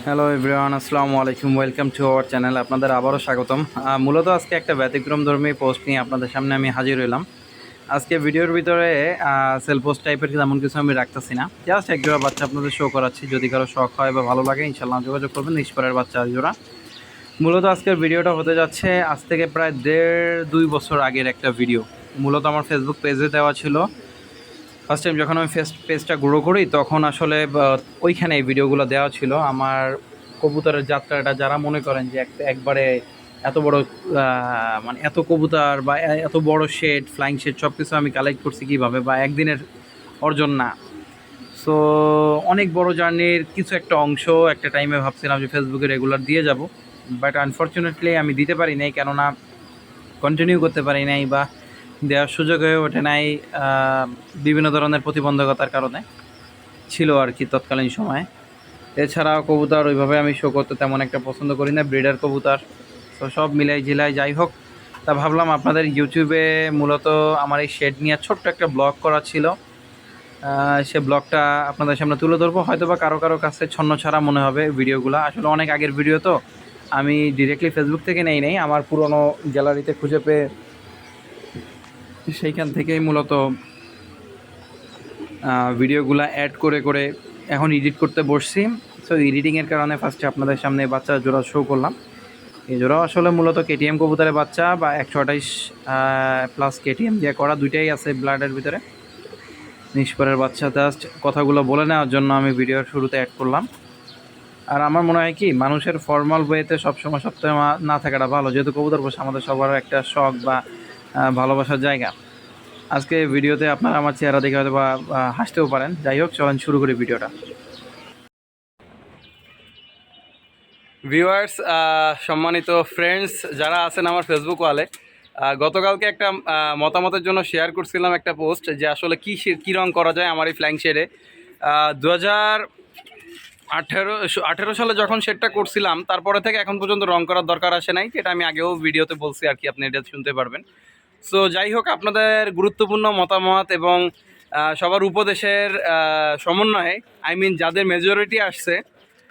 Hello everyone, আসসালামু আলাইকুম। Welcome to our channel. আপনাদের আবারও স্বাগতম। মূলত আজকে একটা ব্যতিক্রমধর্মী পোস্ট নিয়ে আপনাদের সামনে আমি হাজির হইলাম। আজকে ভিডিওর ভিতরে সেল পোস্ট টাইপের তেমন কিছু আমি রাখতেছি না, জাস্ট এক জোড়া বাচ্চা আপনাদের শো করাচ্ছি। যদি কারো শখ হয় বা ভালো লাগে ইনশাল্লাহ যোগাযোগ করবেন। নিষ্পারের বাচ্চা জোড়া। মূলত আজকের ভিডিওটা হতে যাচ্ছে আজ থেকে প্রায় 1.5-2 বছর আগের একটা ভিডিও। মূলত আমার ফেসবুক পেজে দেওয়া ছিল। ফার্স্ট টাইম যখন আমি পেজটা গ্রো করি তখন আসলে ওইখানে এই ভিডিওগুলো দেওয়া ছিল। আমার কবুতরের যাত্রাটা যারা মনে করেন যে একবারে এত বড় মানে এত কবুতর বা এত বড় শেড, ফ্লাইং শেড সব কিছু আমি কালেক্ট করছি কীভাবে, বা একদিনের অর্জন না। সো অনেক বড় জার্নির কিছু একটা অংশ একটা টাইমে ভাবছিলাম যে ফেসবুকে রেগুলার দিয়ে যাব, বাট আনফর্চুনেটলি আমি দিতে পারি নাই, কেননা কন্টিনিউ করতে পারি নাই বা দেওয়ার সুযোগ হয়ে ওঠে নাই বিভিন্ন ধরনের প্রতিবন্ধকতার কারণে ছিল আর কি তৎকালীন সময়ে। এছাড়াও কবুতর ওইভাবে আমি শো করতে তেমন একটা পছন্দ করি না, ব্রিডার কবুতর। তো সব মিলাই ঝিলাই যাই হোক, তা ভাবলাম আপনাদের ইউটিউবে মূলত আমার এই শেড নিয়ে ছোট্ট একটা ব্লগ করা ছিল। সে ব্লগটা আপনাদের সামনে তুলে ধরবো। হয়তো বা কারো কারো কাছে ছন্ন ছাড়া মনে হবে ভিডিওগুলো, আসলে অনেক আগের ভিডিও তো আমি ডিরেক্টলি ফেসবুক থেকে নেই আমার পুরনো গ্যালারিতে খুঁজে পেয়ে সেইখান থেকেই মূলত ভিডিওগুলো অ্যাড করে করে এখন এডিট করতে বসছি। সো এডিটিংয়ের কারণে ফার্স্টে আপনাদের সামনে বাচ্চা জোড়া শো করলাম। এই জোড়াও আসলে মূলত কেটিএম কবুতরের বাচ্চা, বা 128 প্লাস কেটিএম দিয়ে করা, দুইটাই আছে ব্লাডের ভিতরে। নিষ্পারের বাচ্চা জাস্ট কথাগুলো বলে নেওয়ার জন্য আমি ভিডিওর শুরুতে অ্যাড করলাম। আর আমার মনে হয় কি, মানুষের ফর্মাল ওয়েতে সবসময় সপ্তাহে না থাকাটা ভালো, যেহেতু কবুতর বসে আমাদের সবার একটা শখ বা ভালোবাসার জায়গা। আজকে ভিডিওতে আপনারা আমার চেহারা দেখে হয়তো বা হাসতেও পারেন। যাই হোক, চলেন শুরু করি ভিডিওটা। ভিউয়ার্স, সম্মানিত ফ্রেন্ডস যারা আছেন আমার ফেসবুক ওয়ালে, গতকালকে একটা মতামতের জন্য শেয়ার করছিলাম একটা পোস্ট, যে আসলে কী রং করা যায় আমার এই ফ্ল্যাং শেডে। 2018 সালে যখন শেডটা করছিলাম তারপরে থেকে এখন পর্যন্ত রং করার দরকার আসে নাই, এটা আমি আগেও ভিডিওতে বলছি আর কি, আপনি এটা শুনতে পারবেন। সো যাই হোক, আপনাদের গুরুত্বপূর্ণ মতামত এবং সবার উপদেশের সমন্বয়ে, যাদের মেজরিটি আসছে,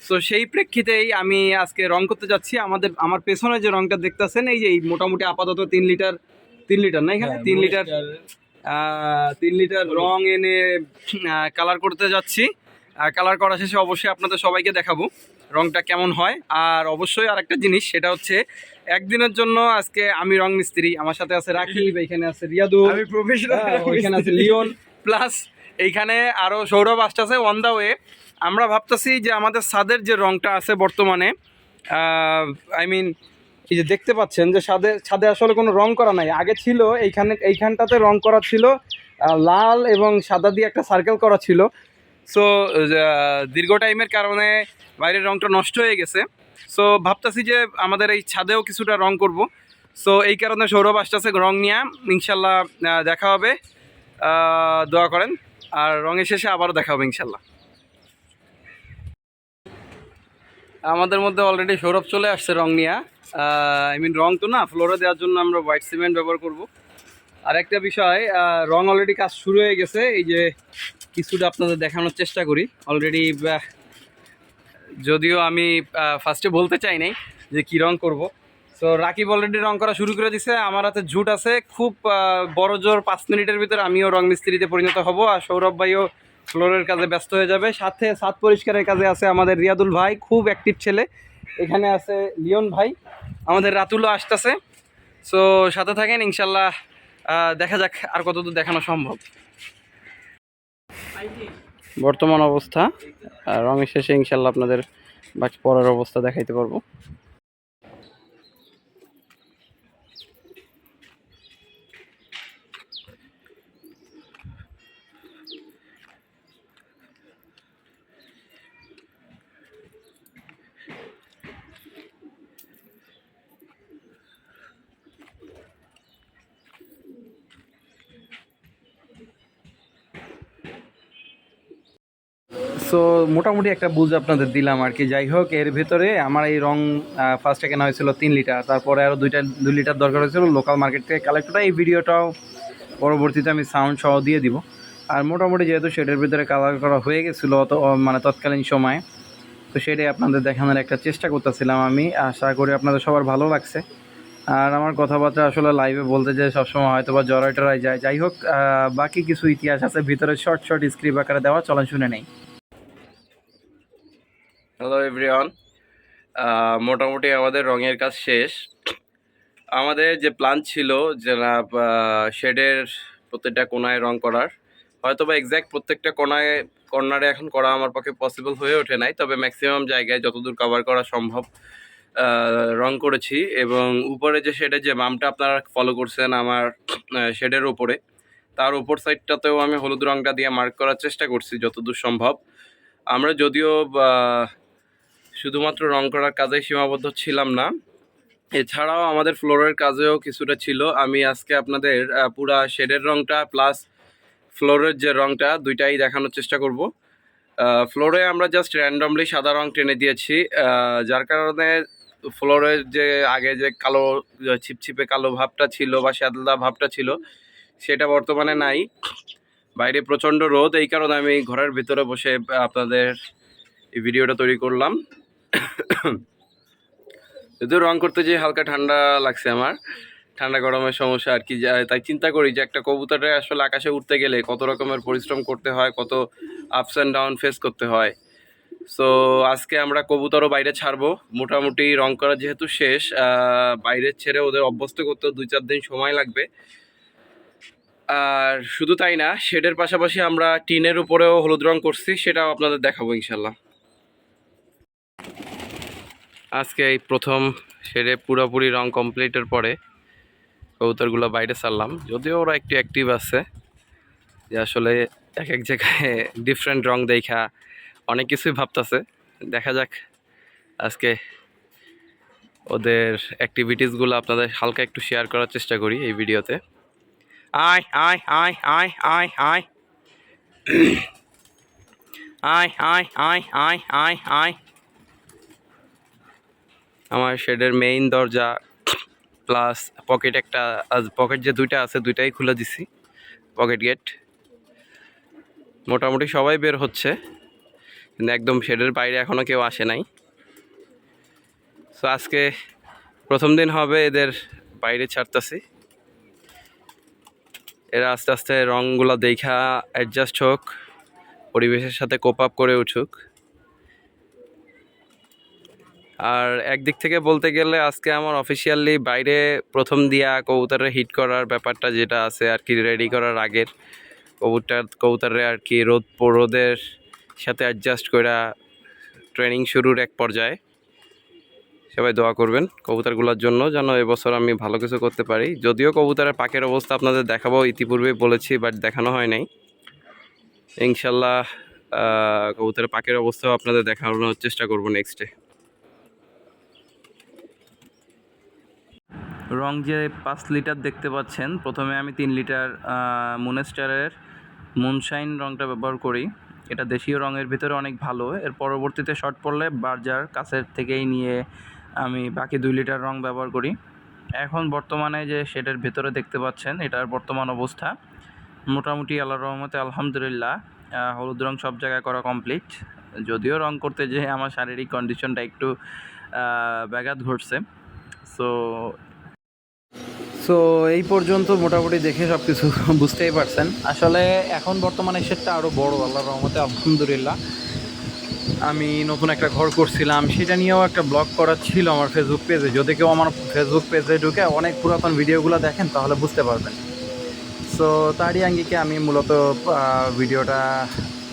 সো সেই প্রেক্ষিতেই আমি আজকে রং করতে যাচ্ছি। আমার পেছনে যে রংটা দেখতেছেন, এই যে মোটামুটি আপাতত 3 লিটার না, এখানে 3 লিটার 3 লিটার রং এনে কালার করতে যাচ্ছি। কালার করা শেষে অবশ্যই আপনাদের সবাইকে দেখাবো রংটা কেমন হয়। আর অবশ্যই আরেকটা জিনিস, সেটা হচ্ছে একদিনের জন্য আজকে আমি রং মিস্ত্রি, আমার সাথে আছে রাকিব, এখানে আছে রিয়াদু, এখানে আছে লিওন, প্লাস এইখানে আরও সৌরভ আসতেছে অন দা ওয়ে। আমরা ভাবতেছি যে আমাদের ছাদের যে রংটা আছে বর্তমানে, এই যে দেখতে পাচ্ছেন যে ছাদে আসলে কোনো রং করা নাই, আগে ছিল এইখানটাতে রং করা ছিল লাল এবং সাদা দিয়ে একটা সার্কেল করা ছিল। সো দীর্ঘ টাইমের কারণে বাইরের রংটা নষ্ট হয়ে গেছে। সো ভাবতেছি যে আমাদের এই ছাদেও কিছুটা রং করব। সো এই কারণে সৌরভ আসতেছে রং নিয়ে, ইনশাল্লাহ দেখা হবে। দোয়া করেন, আর রঙের শেষে আবারও দেখা হবে ইনশাল্লাহ। আমাদের মধ্যে অলরেডি সৌরভ চলে আসছে রং নিয়ে। রং তো না, ফ্লোরে দেওয়ার জন্য আমরা হোয়াইট সিমেন্ট ব্যবহার করব। আর একটা বিষয়, রং অলরেডি কাজ শুরু হয়ে গেছে। এই যে কিছুটা আপনাদের দেখানোর চেষ্টা করি। অলরেডি যদিও আমি ফার্স্টে বলতে চাই নাই যে কী রং করব। সো রাকিব অলরেডি রং করা শুরু করে দিছে, আমার হাতে ঝুট আছে। খুব বড় জোর 5 মিনিটের ভিতরে আমিও রং মিস্ত্রিতে পরিণত হব, আর সৌরভ ভাইও ফ্লোরের কাজে ব্যস্ত হয়ে যাবে। সাথে ছাদ পরিষ্কারের কাজে আছে আমাদের রিয়াদুল ভাই, খুব অ্যাক্টিভ ছেলে। এখানে আছে লিওন ভাই, আমাদের রাতুলও আসতেছে। সো সাথে থাকেন ইনশাল্লাহ, দেখা যাক আর কতদূর দেখানো সম্ভব। বর্তমান অবস্থা, রঙের শেষে ইনশাল্লাহ আপনাদের পরের অবস্থা দেখাইতে পারবো। সো মোটামুটি একটা বুঝ আপনাদের দিলাম আর কি। যাই হোক, এর ভেতরে আমার এই রং ফার্স্টে কেনা হয়েছিল 3 লিটার, তারপরে আরও 2 লিটার দরকার হয়েছিল লোকাল মার্কেট থেকে কালেক্টটা। এই ভিডিওটাও পরবর্তীতে আমি সাউন্ড সহ দিয়ে দিব। আর মোটামুটি যেহেতু শেডের ভিতরে কালার করা হয়ে গেছিলো তৎকালীন সময়ে, তো সেটাই আপনাদের দেখানোর একটা চেষ্টা করতেছিলাম আমি। আশা করি আপনাদের সবার ভালো লাগছে। আর আমার কথাবার্তা আসলে লাইভে বলতে যে সবসময় হয়তো বা জড়ায় টড়ায় যায়, যাই হোক বাকি কিছু ইতিহাস আছে ভিতরে শর্ট শর্ট স্ক্রিপ্ট আকারে দেওয়া, চলেন শুনে নেই। হ্যালো এভরিওয়ান, মোটামুটি আমাদের রঙের কাজ শেষ। আমাদের যে প্ল্যান ছিল যে শেডের প্রত্যেকটা কোণায় রং করার, হয়তো বা এক্স্যাক্ট প্রত্যেকটা কর্নারে এখন করা আমার পক্ষে পসিবল হয়ে ওঠে নাই, তবে ম্যাক্সিমাম জায়গায় যতদূর কভার করা সম্ভব রং করেছি। এবং উপরে যে শেডের যে বামটা আপনারা ফলো করছেন আমার শেডের উপরে, তার উপর সাইডটাতেও আমি হলুদ রংটা দিয়ে মার্ক করার চেষ্টা করছি যতদূর সম্ভব। আমরা যদিও শুধুমাত্র রং করার কাজে সীমাবদ্ধ ছিলাম না, এছাড়াও আমাদের ফ্লোরের কাজেও কিছুটা ছিল। আমি আজকে আপনাদের পুরা শেডের রংটা প্লাস ফ্লোরের যে রংটা দুইটাই দেখানোর চেষ্টা করব। ফ্লোরে আমরা জাস্ট র্যান্ডমলি সাদা রং টেনে দিয়েছি, যার কারণে ফ্লোরের যে আগে যে কালো ছিপছিপে কালো ভাবটা ছিল বা সাদা ভাবটা ছিল সেটা বর্তমানে নাই। বাইরে প্রচণ্ড রোদ, এই কারণে আমি ঘরের ভিতরে বসে আপনাদের এই ভিডিওটা তৈরি করলাম। যদিও রং করতে যেয়ে হালকা ঠান্ডা লাগছে আমার, ঠান্ডা গরমের সমস্যা আর কি, তাই চিন্তা করি যে একটা কবুতরে আসলে আকাশে উঠতে গেলে কত রকমের পরিশ্রম করতে হয়, কত আপস অ্যান্ড ডাউন ফেস করতে হয়। সো আজকে আমরা কবুতরও বাইরে ছাড়বো। মোটামুটি রং করা যেহেতু শেষ, বাইরে ছেড়ে ওদের অভ্যস্ত করতে 2-4 দিন সময় লাগবে। আর শুধু তাই না, শেডের পাশাপাশি আমরা টিনের উপরেও হলুদ রং করছি, সেটাও আপনাদের দেখাবো ইনশাল্লাহ। আজকে এই প্রথম শেডে পুরোপুরি রং কমপ্লিটের পরে কবুতরগুলো বাইরে ছাড়লাম। যদিও ওরা একটু অ্যাক্টিভ আছে, যে আসলে এক এক জায়গায় ডিফারেন্ট রং দেখা অনেক কিছুই ভাবতেছে। দেখা যাক আজকে ওদের অ্যাক্টিভিটিসগুলো আপনাদের হালকা একটু শেয়ার করার চেষ্টা করি এই ভিডিওতে। আয় আয় আয় আয় আয় আয় আয় আয় আয় আয় আয় আয়। আমার শেডের মেইন দরজা প্লাস পকেট একটা, পকেট যে দুইটা আছে দুইটাই খুলে দিছি, পকেট গেট। মোটামুটি সবাই বের হচ্ছে, কিন্তু একদম শেডের বাইরে এখনও কেউ আসে নাই। সো আজকে প্রথম দিন হবে এদের বাইরে ছাড়তেছি। এরা আস্তে আস্তে রঙগুলো দেখা অ্যাডজাস্ট হোক, পরিবেশের সাথে কোপ আপ করে উঠুক। আর একদিক থেকে বলতে গেলে আজকে আমার অফিসিয়ালি বাইরে প্রথম দিয়া কবুতরের হিট করার ব্যাপারটা যেটা আছে আর কি, রেডি করার আগের কবুতরের আর কি রোদের সাথে অ্যাডজাস্ট করে ট্রেনিং শুরুর এক পর্যায়ে। সবাই দোয়া করবেন কবুতরগুলোর জন্য, যেন এবছর আমি ভালো কিছু করতে পারি। যদিও কবুতরের পাকের অবস্থা আপনাদের দেখাবো, ইতিপূর্বেই বলেছি, বাট দেখানো হয় নাই। ইনশাল্লাহ কবুতরের পাকের অবস্থাও আপনাদের দেখানোর চেষ্টা করব নেক্সটে। রং যে 5 লিটার দেখতে পাচ্ছেন, প্রথমে আমি 3 লিটার মুনস্টারের মুনশাইন রংটা ব্যবহার করি। এটা দেশীয় রঙের ভিতরে অনেক ভালো। এর পরবর্তীতে শর্ট পড়লে বার্জার কাছের থেকেই নিয়ে আমি বাকি 2 লিটার রং ব্যবহার করি। এখন বর্তমানে যে শেডের ভেতরে দেখতে পাচ্ছেন এটার বর্তমান অবস্থা মোটামুটি আল্লাহর রহমতে আলহামদুলিল্লাহ হলুদ রং সব জায়গায় করা কমপ্লিট। যদিও রং করতে যেয়ে আমার শারীরিক কন্ডিশনটা একটু ব্যাঘাত ঘটছে। সো এই পর্যন্ত মোটামুটি দেখে সব কিছু বুঝতেই পারছেন। আসলে এখন বর্তমানে শেডটা আরও বড় আল্লাহর রহমতে আলহামদুলিল্লাহ। আমি নতুন একটা ঘর করছিলাম, সেটা নিয়েও একটা ব্লগ করা ছিল আমার ফেসবুক পেজে। যদি কেউ আমার ফেসবুক পেজে ঢুকে অনেক পুরাতন ভিডিওগুলো দেখেন তাহলে বুঝতে পারবেন। সো তারই আঙ্গিকে আমি মূলত ভিডিওটা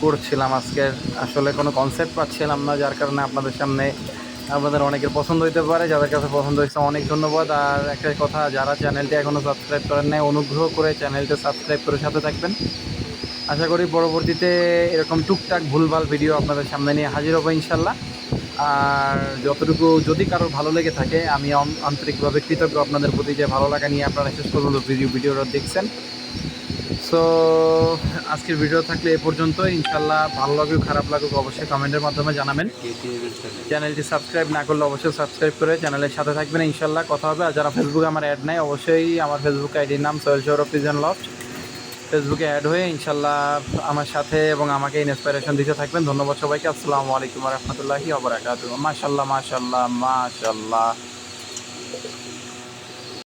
করছিলাম আজকের। আসলে কোনো কনসেপ্ট পাচ্ছিলাম না, যার কারণে আপনাদের সামনে, আপনাদের অনেকের পছন্দ হতে পারে, যাদের কাছে পছন্দ হয়েছে অনেক ধন্যবাদ। আর একটা কথা, যারা চ্যানেলটি এখনও সাবস্ক্রাইব করেন নাই অনুগ্রহ করে চ্যানেলটা সাবস্ক্রাইব করে সাথে থাকবেন। আশা করি পরবর্তীতে এরকম টুকটাক ভুলভাল ভিডিও আপনাদের সামনে নিয়ে হাজির হবো ইনশাল্লাহ। আর যতটুকু যদি কারোর ভালো লেগে থাকে, আমি আন্তরিকভাবে কৃতজ্ঞ আপনাদের প্রতি যে ভালো লাগা নিয়ে আপনারা শেষ পর্যন্ত ভিডিওটা দেখছেন। সো আজকের ভিডিও থাকলে এ পর্যন্ত। ইনশাল্লাহ ভালো লাগুক খারাপ লাগুক অবশ্যই কমেন্টের মাধ্যমে জানাবেন। চ্যানেলটি সাবস্ক্রাইব না করলে অবশ্যই সাবস্ক্রাইব করে চ্যানেলের সাথে থাকবেন। ইনশাল্লাহ কথা হবে। আর যারা ফেসবুকে আমার অ্যাড নাই, অবশ্যই আমার ফেসবুক আইডির নাম সোহেল সৌরভ পিজন লফট। ফেসবুকে অ্যাড হয়ে ইনশাল্লাহ আমার সাথে এবং আমাকে ইন্সপিরেশন দিতে থাকবেন। ধন্যবাদ সবাইকে। আসসালামু আলাইকুম ওয়া রাহমাতুল্লাহি ওয়া বারাকাতুহু। মাশাআল্লাহ, মাশাআল্লাহ, মাশাআল্লাহ।